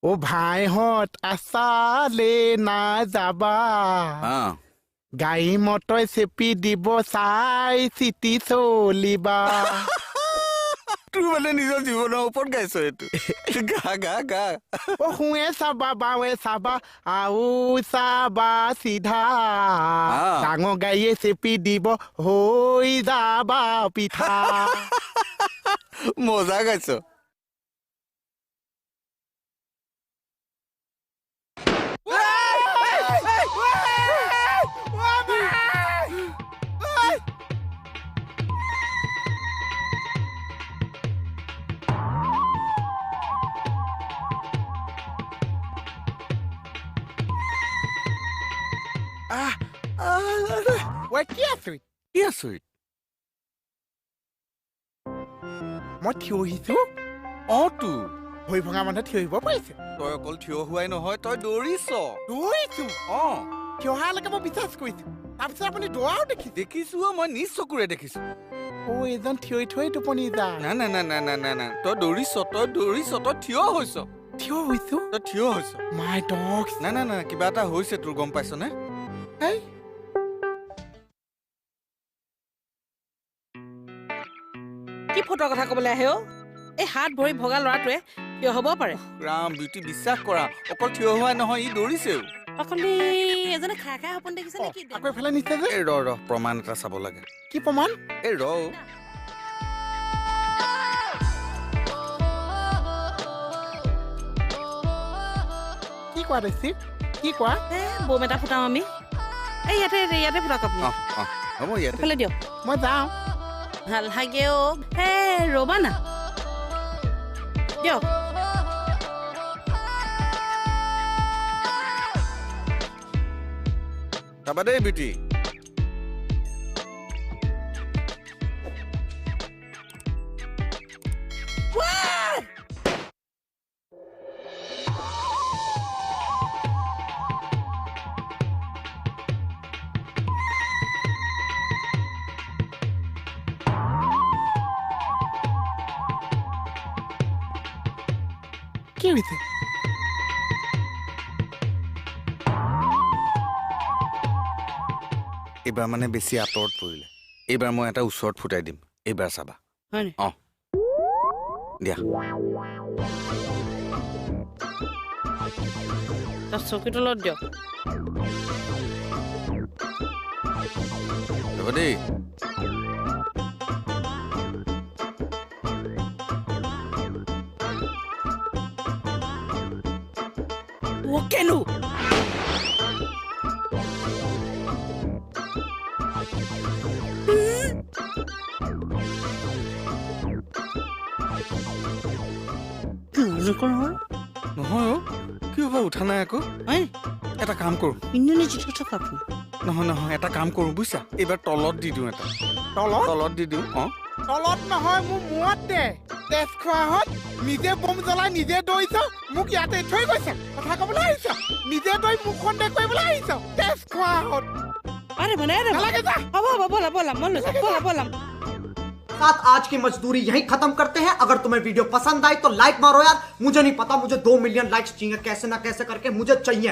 ও ভাইহঁত আছালে না যাবা গাড়ী মটৰ চেপি দিব চাই চিটি চলিবা তোৰ মানে নিজৰ জীৱনৰ ওপৰত গাইছ এইটো গা গা গা ও শুৱে চাবা বাৱে চাবা আউ চাবা চিধা ডাঙৰ গাড়ীয়ে চেপি দিব হৈ যাবা পিঠা মজা গাইছ কি আছো কি আছো মই থিয় আহিছো তো ভৰি ভঙা মানুহে থিয় আহিব পাৰিছে তই অকল থিয় হোৱাই নহয় তই দৌৰিছ দৌৰিছো থিয় অহালৈকে মই বিশ্বাস কৰিছো তাৰপিছত আপুনি দৌৰাও দেখিছে দেখিছো মই নিজ চকুৰে দেখিছো এজন থিয় থৈ টোপনি যায় না তই দৌৰিছ তই থিয় হৈছ থিয় হৈছো তই থিয় হৈছ মাই ডগ না কিবা এটা হৈছে তোৰ গম পাইছ নে কি ফটোৰ কথা ক'বলৈ আহে এই হাত ভৰি ভগা ল'ৰাটোৱে কিয় হ'ব পাৰে ৰাম বিউটি বিশ্বাস কৰা অকল থিয় হোৱাই নহয় ই দৌৰিছেও অকলি এজনে খাই খাই সপোন দেখিছে নেকি আকৌ এফালে নিছে যে এই ৰ প্ৰমাণ এটা চাব লাগে কি প্ৰমাণ এই ৰ কি কোৱা দেখি কি কোৱা বম এটা ফুটাও আমি এই ইয়াতে ফুটাওক আপুনি হ'ব ইয়াতে এফালে দিয়ক মই যাওঁ ভাল লাগে ৰ'বা না দিয়ক তাৰপৰা দেই বিউটি কি হৈছে এইবাৰ মানে বেছি আঁতৰত পৰিলে এইবাৰ মই এটা ওচৰত ফুটাই দিম এইবাৰ চাবা হয়নে দিয়া তাৰ চকী তলত দিয়ক হ'ব দেই কেনো নহয় কিয় বা উঠা নাই আকৌ এটা কাম কৰো নহয় এটা কাম কৰো বুজিছা এইবাৰ তলত দি দিওঁ এটা তলত দি দিওঁ তলত নহয় মোৰ মূৰত দে তেজ খোৱাহঁত নিজে বম জ্বলাই নিজে দৌৰিছ মোক ইয়াতে থৈ গৈছে কথা ক'বলৈ আহিছ নিজে দৌৰি মুখখন দেখুৱাবলৈ আহিছ তেজ খোৱাহঁত নালাগে যা बोला साथ आज की मजदूरी यहीं खत्म करते हैं अगर तुम्हें वीडियो पसंद आई तो लाइक मारो यार मुझे नहीं पता मुझे 2 मिलियन लाइक्स चाहिए कैसे ना कैसे करके मुझे चाहिए